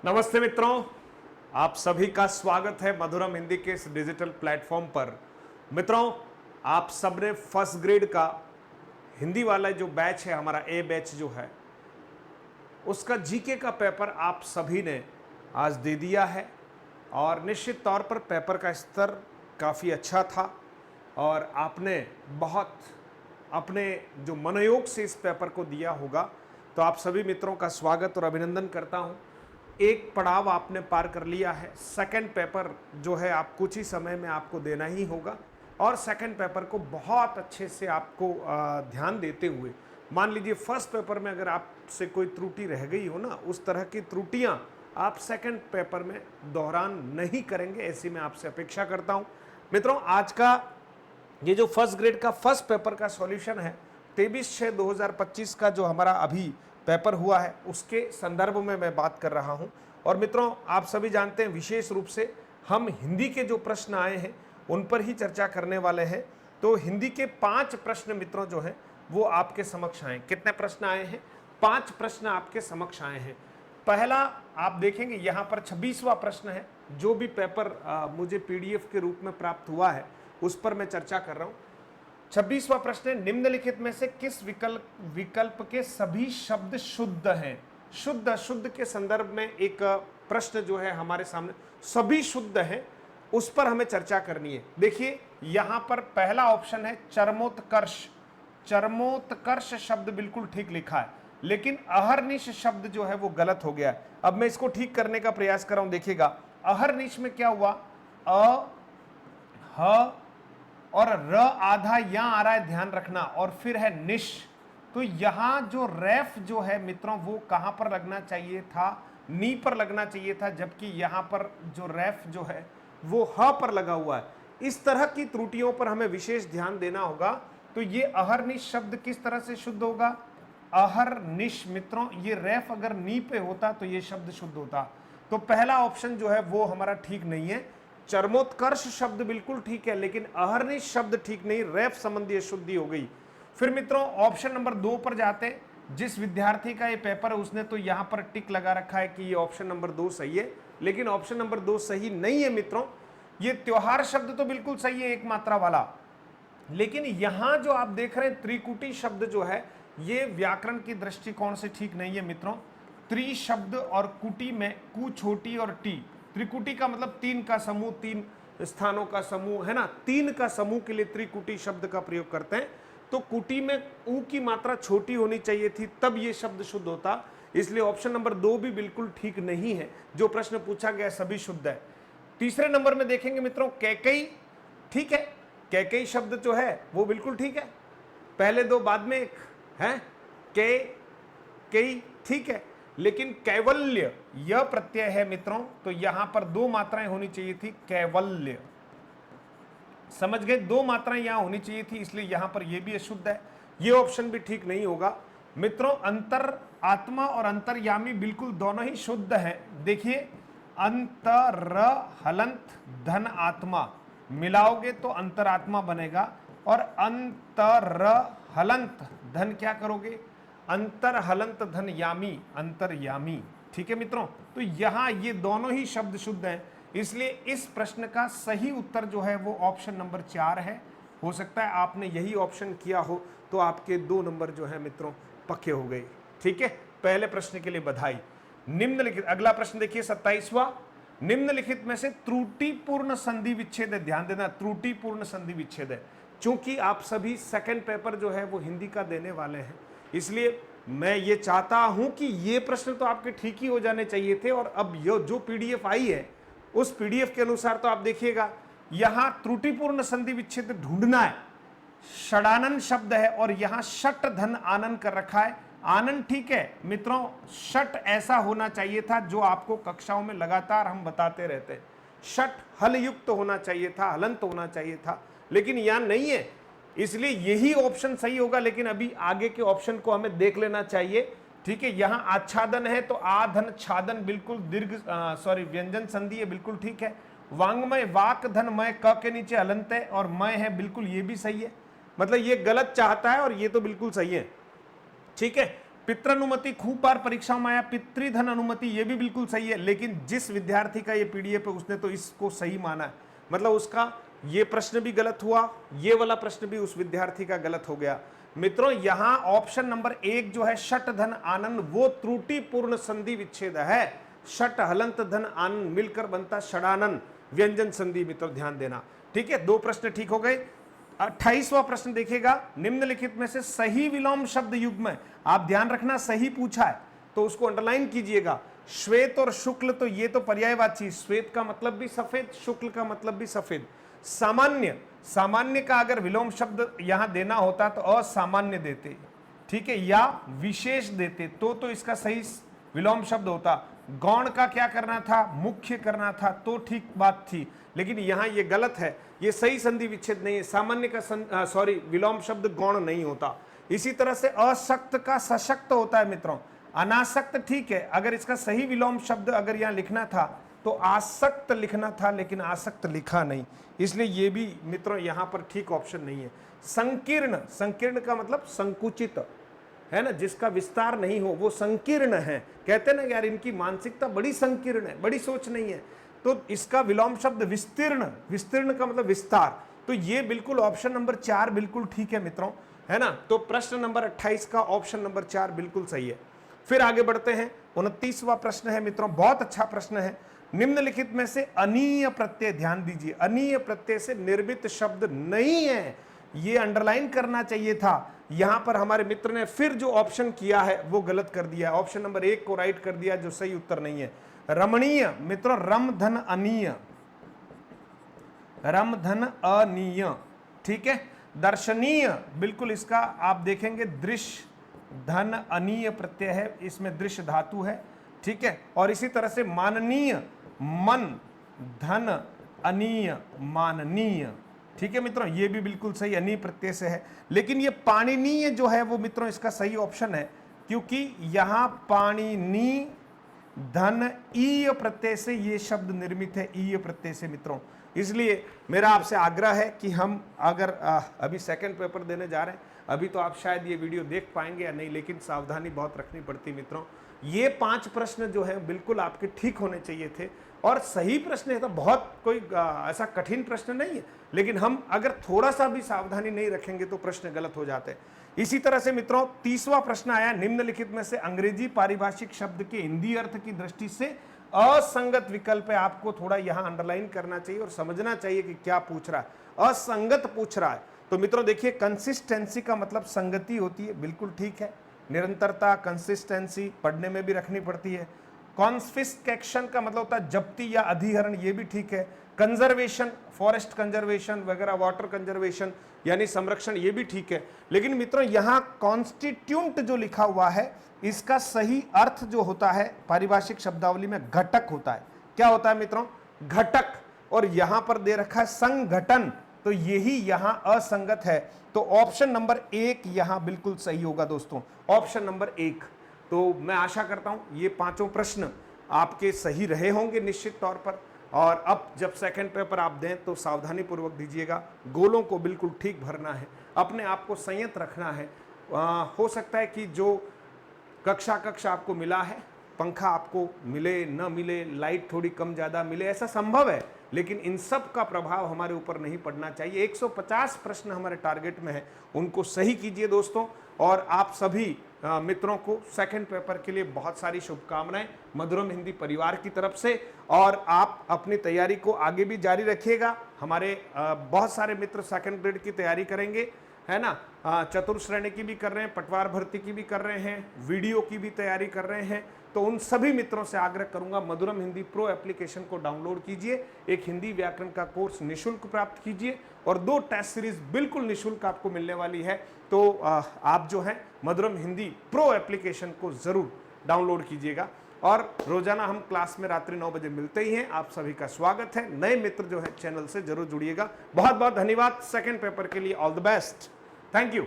नमस्ते मित्रों, आप सभी का स्वागत है मधुरम हिंदी के इस डिजिटल प्लेटफॉर्म पर। मित्रों, आप सबने फर्स्ट ग्रेड का हिंदी वाला जो बैच है, हमारा ए बैच जो है, उसका जीके का पेपर आप सभी ने आज दे दिया है और निश्चित तौर पर पेपर का स्तर काफ़ी अच्छा था और आपने बहुत अपने जो मनोयोग से इस पेपर को दिया होगा। तो आप सभी मित्रों का स्वागत और अभिनंदन करता हूं। एक पड़ाव आपने पार कर लिया है। सेकंड पेपर जो है आप कुछ ही समय में आपको देना ही होगा और सेकंड पेपर को बहुत अच्छे से आपको ध्यान देते हुए, मान लीजिए फर्स्ट पेपर में अगर आपसे कोई त्रुटि रह गई हो ना, उस तरह की त्रुटियां आप सेकंड पेपर में दोहरान नहीं करेंगे, ऐसी मैं आपसे अपेक्षा करता हूं। मित्रों, आज का ये जो फर्स्ट ग्रेड का फर्स्ट पेपर का सॉल्यूशन है 23/6/2025 का जो हमारा अभी पेपर हुआ है, उसके संदर्भ में मैं बात कर रहा हूं। और मित्रों, आप सभी जानते हैं विशेष रूप से हम हिंदी के जो प्रश्न आए हैं उन पर ही चर्चा करने वाले हैं। तो हिंदी के 5 प्रश्न मित्रों जो हैं वो आपके समक्ष आए। कितने प्रश्न आए हैं? 5 प्रश्न आपके समक्ष आए हैं। पहला आप देखेंगे यहाँ पर 26वां प्रश्न है। जो भी पेपर मुझे पीडीएफ के रूप में प्राप्त हुआ है उस पर मैं चर्चा कर रहा हूँ। 26वां प्रश्न है, निम्नलिखित में से किस विकल्प के सभी शब्द शुद्ध हैं? शुद्ध के संदर्भ में एक प्रश्न जो है हमारे सामने, सभी शुद्ध हैं, उस पर हमें चर्चा करनी है। देखिए यहां पर पहला ऑप्शन है चरमोत्कर्ष। चरमोत्कर्ष शब्द बिल्कुल ठीक लिखा है, लेकिन अहर्निश शब्द जो है वो गलत हो गया है। अब मैं इसको ठीक करने का प्रयास कर रहा हूं। देखिएगा अहर्निश में क्या हुआ, अ, ह और र आधा यहां आ रहा है, ध्यान रखना, और फिर है निश। तो यहां जो रेफ जो है मित्रों वो कहां पर लगना चाहिए था? नी पर लगना चाहिए था, जबकि यहां पर जो रेफ जो है वो ह पर लगा हुआ है। इस तरह की त्रुटियों पर हमें विशेष ध्यान देना होगा। तो ये अहर्निश शब्द किस तरह से शुद्ध होगा? अहर्निश। मित्रों, ये रेफ अगर नी पे होता तो ये शब्द शुद्ध होता। तो पहला ऑप्शन जो है वो हमारा ठीक नहीं है। चरमोत्कर्ष शब्द बिल्कुल ठीक है, लेकिन अहर्निश शब्द ठीक नहीं, रेफ संबंधी अशुद्धि हो गई। फिर मित्रों ऑप्शन नंबर 2 पर जाते हैं। जिस विद्यार्थी का ये पेपर है उसने तो यहां पर टिक लगा रखा है कि ये ऑप्शन नंबर 2 सही है, लेकिन ऑप्शन नंबर 2 सही नहीं है मित्रों। ये त्योहार शब्द तो बिल्कुल सही है, एक मात्रा वाला, लेकिन यहां जो आप देख रहे हैं त्रिकुटी शब्द जो है ये व्याकरण की दृष्टिकोण से ठीक नहीं है मित्रों। त्रि शब्द और कुटी में कु छोटी और टी, त्रिकुटी का मतलब 3 का समूह, 3 स्थानों का समूह है ना, 3 का समूह के लिए त्रिकुटी शब्द का प्रयोग करते हैं। तो कुटी में ऊ की मात्रा छोटी होनी चाहिए थी, तब ये शब्द शुद्ध होता। इसलिए ऑप्शन नंबर 2 भी बिल्कुल ठीक नहीं है। जो प्रश्न पूछा गया सभी शुद्ध है। तीसरे नंबर में देखेंगे मित्रों कैकई, ठीक है, कैकई शब्द जो है वो बिल्कुल ठीक है, पहले 2 बाद में 1 है, के कई, ठीक है, लेकिन कैवल्य यह प्रत्यय है मित्रों, तो यहां पर 2 मात्राएं होनी चाहिए थी, कैवल्य, समझ गए, 2 मात्राएं यहां होनी चाहिए थी, इसलिए यहां पर यह भी अशुद्ध है। यह ऑप्शन भी ठीक नहीं होगा मित्रों। अंतर आत्मा और अंतर्यामी बिल्कुल दोनों ही शुद्ध है। देखिए अंतर हलंत धन आत्मा मिलाओगे तो अंतरात्मा बनेगा, और अंतर हलंत धन क्या करोगे? अंतर हलंत धन यामी, अंतर्यामी, ठीक है मित्रों। तो यहां ये दोनों ही शब्द शुद्ध हैं, इसलिए इस प्रश्न का सही उत्तर जो है वो ऑप्शन नंबर 4 है। हो सकता है आपने यही ऑप्शन किया हो तो आपके 2 नंबर जो है मित्रों पक्के हो गए, ठीक है। पहले प्रश्न के लिए बधाई। निम्नलिखित, अगला प्रश्न देखिए 27वां, निम्नलिखित में से त्रुटिपूर्ण संधि विच्छेद है। ध्यान देना, त्रुटिपूर्ण संधि विच्छेद है। चूंकि आप सभी सेकंड पेपर जो है वो हिंदी का देने वाले हैं, इसलिए मैं ये चाहता हूं कि ये प्रश्न तो आपके ठीक ही हो जाने चाहिए थे। और अब ये जो पीडीएफ आई है उस पीडीएफ के अनुसार तो आप देखिएगा यहां त्रुटिपूर्ण संधि विच्छेद ढूंढना है। षडानन शब्द है और यहां षट धन आनन कर रखा है। आनंद ठीक है मित्रों, षट ऐसा होना चाहिए था जो आपको कक्षाओं में लगातार हम बताते रहते हैं। षट हल युक्त होना चाहिए था, हलंत होना चाहिए था, लेकिन यहां नहीं है, इसलिए यही ऑप्शन सही होगा। लेकिन अभी आगे के ऑप्शन को हमें देख लेना चाहिए, ठीक है। यहां आच्छादन है तो आधन छादन बिल्कुल दीर्घ व्यंजन संधि है, बिल्कुल ठीक है। वांग्मय वाक धन मय क के नीचे हलंत है और मय है, बिल्कुल ये भी सही है। मतलब ये गलत चाहता है और ये तो बिल्कुल सही है, ठीक है। पितृनुमति खूब बार परीक्षाओं में आया, पितृधन अनुमति ये भी बिल्कुल सही है, लेकिन जिस विद्यार्थी का ये पीडीएफ है उसने तो इसको सही माना है, मतलब उसका ये प्रश्न भी गलत हुआ, ये वाला प्रश्न भी उस विद्यार्थी का गलत हो गया। मित्रों यहां ऑप्शन नंबर 1 जो है षट धन आनंद, वो त्रुटिपूर्ण संधि विच्छेद है। षट हलंत धन आनंद मिलकर बनता षडानंद व्यंजन संधि। मित्रों ध्यान देना, ठीक है, 2 प्रश्न ठीक हो गए। 28वां प्रश्न देखिएगा, निम्नलिखित में से सही विलोम शब्द युग्म, आप ध्यान रखना सही पूछा है तो उसको अंडरलाइन कीजिएगा। श्वेत और शुक्ल तो ये तो पर्यायवाची, श्वेत का मतलब भी सफेद, शुक्ल का मतलब भी सफेद। सामान्य, सामान्य का अगर विलोम शब्द यहां देना होता तो असामान्य देते, ठीक है, या विशेष देते तो इसका सही विलोम शब्द होता। गौण का क्या करना था, मुख्य करना था, तो ठीक बात थी, लेकिन यहां ये गलत है, ये सही संधि विच्छेद नहीं है। सामान्य का विलोम शब्द गौण नहीं होता। इसी तरह से अशक्त का सशक्त होता है मित्रों। अनासक्त ठीक है, अगर इसका सही विलोम शब्द अगर यहां लिखना था तो आसक्त लिखना था, लेकिन आसक्त लिखा नहीं, इसलिए ये भी मित्रों यहां पर ठीक ऑप्शन नहीं है। संकीर्ण, संकीर्ण का मतलब संकुचित है ना, जिसका विस्तार नहीं हो वो संकीर्ण है। कहते ना यार इनकी मानसिकता बड़ी संकीर्ण है, बड़ी सोच नहीं है, तो इसका विलोम शब्द विस्तीर्ण, विस्तीर्ण का मतलब विस्तार। तो ये बिल्कुल ऑप्शन नंबर 4 बिल्कुल ठीक है मित्रों, है ना। तो प्रश्न नंबर 28 का ऑप्शन नंबर 4 बिल्कुल सही है। फिर आगे बढ़ते हैं, 29वां प्रश्न है मित्रों, बहुत अच्छा प्रश्न है। निम्नलिखित में से अनीय प्रत्यय, ध्यान दीजिए, अनीय प्रत्यय से निर्मित शब्द नहीं है, ये अंडरलाइन करना चाहिए था। यहां पर हमारे मित्र ने फिर जो ऑप्शन किया है वो गलत कर दिया, ऑप्शन नंबर 1 को राइट कर दिया, जो सही उत्तर नहीं है। रमणीय मित्रों, रम धन अनीय, रम धन अनीय, ठीक है। दर्शनीय बिल्कुल इसका आप देखेंगे दृश्य धन अनीय प्रत्यय है, इसमें दृश्य धातु है, ठीक है। और इसी तरह से माननीय, मन धन अनीय माननीय, ठीक है मित्रों, ये भी बिल्कुल सही अनीय प्रत्यय से है। लेकिन ये पाणिनीय जो है वो मित्रों इसका सही ऑप्शन है, क्योंकि यहां पाणिनी धन ईय प्रत्यय से ये शब्द निर्मित है, ईय प्रत्यय से मित्रों। इसलिए मेरा आपसे आग्रह है कि हम अगर अभी सेकंड पेपर देने जा रहे हैं, अभी तो आप शायद ये वीडियो देख पाएंगे या नहीं, लेकिन सावधानी बहुत रखनी पड़ती मित्रों। ये 5 प्रश्न जो है बिल्कुल आपके ठीक होने चाहिए थे, और सही प्रश्न है तो बहुत कोई ऐसा कठिन प्रश्न नहीं है, लेकिन हम अगर थोड़ा सा भी सावधानी नहीं रखेंगे तो प्रश्न गलत हो जाते हैं। इसी तरह से मित्रों 30वां प्रश्न आया, निम्नलिखित में से अंग्रेजी पारिभाषिक शब्द के हिंदी अर्थ की दृष्टि से असंगत विकल्प है। आपको थोड़ा यहां अंडरलाइन करना चाहिए और समझना चाहिए कि क्या पूछ रहा है। असंगत पूछ रहा है तो मित्रों देखिए, कंसिस्टेंसी का मतलब संगति होती है, बिल्कुल ठीक है। निरंतरता, कंसिस्टेंसी पढ़ने में भी रखनी पड़ती है। कॉन्फिस्केशन का मतलब होता है जब्ती या अधिहरण, ये भी ठीक है। कंजर्वेशन, फॉरेस्ट कंजर्वेशन वगैरह, वाटर कंजर्वेशन यानी संरक्षण, ये भी ठीक है। लेकिन मित्रों यहां कॉन्स्टिट्यूंट जो लिखा हुआ है इसका सही अर्थ जो होता है पारिभाषिक शब्दावली में घटक होता है। क्या होता है मित्रों? घटक। और यहां पर दे रखा है संगठन, तो यही यहां असंगत है। तो ऑप्शन नंबर 1 यहां बिल्कुल सही होगा दोस्तों, ऑप्शन नंबर 1। तो मैं आशा करता हूं ये 5 प्रश्न आपके सही रहे होंगे निश्चित तौर पर। और अब जब सेकंड पेपर आप दें तो सावधानी पूर्वक दीजिएगा, गोलों को बिल्कुल ठीक भरना है, अपने आप को संयत रखना है। हो सकता है कि जो कक्षा आपको मिला है, पंखा आपको मिले न मिले, लाइट थोड़ी कम ज़्यादा मिले, ऐसा संभव है, लेकिन इन सब का प्रभाव हमारे ऊपर नहीं पड़ना चाहिए। 150 प्रश्न हमारे टारगेट में है, उनको सही कीजिए दोस्तों। और आप सभी मित्रों को सेकंड पेपर के लिए बहुत सारी शुभकामनाएं मधुरम हिंदी परिवार की तरफ से। और आप अपनी तैयारी को आगे भी जारी रखिएगा। हमारे बहुत सारे मित्र सेकंड ग्रेड की तैयारी करेंगे, है ना, चतुर्श्रेणी की भी कर रहे हैं, पटवार भर्ती की भी कर रहे हैं, वीडियो की भी तैयारी कर रहे हैं। तो उन सभी मित्रों से आग्रह करूंगा, मधुरम हिंदी प्रो एप्लीकेशन को डाउनलोड कीजिए, एक हिंदी व्याकरण का कोर्स निःशुल्क प्राप्त कीजिए, और 2 टेस्ट सीरीज बिल्कुल निःशुल्क आपको मिलने वाली है। तो आप जो है मधुरम हिंदी प्रो एप्लीकेशन को जरूर डाउनलोड कीजिएगा। और रोजाना हम क्लास में रात्रि 9 बजे मिलते ही हैं। आप सभी का स्वागत है। नए मित्र जो है चैनल से जरूर जुड़िएगा। बहुत बहुत धन्यवाद। सेकंड पेपर के लिए all the best. Thank you.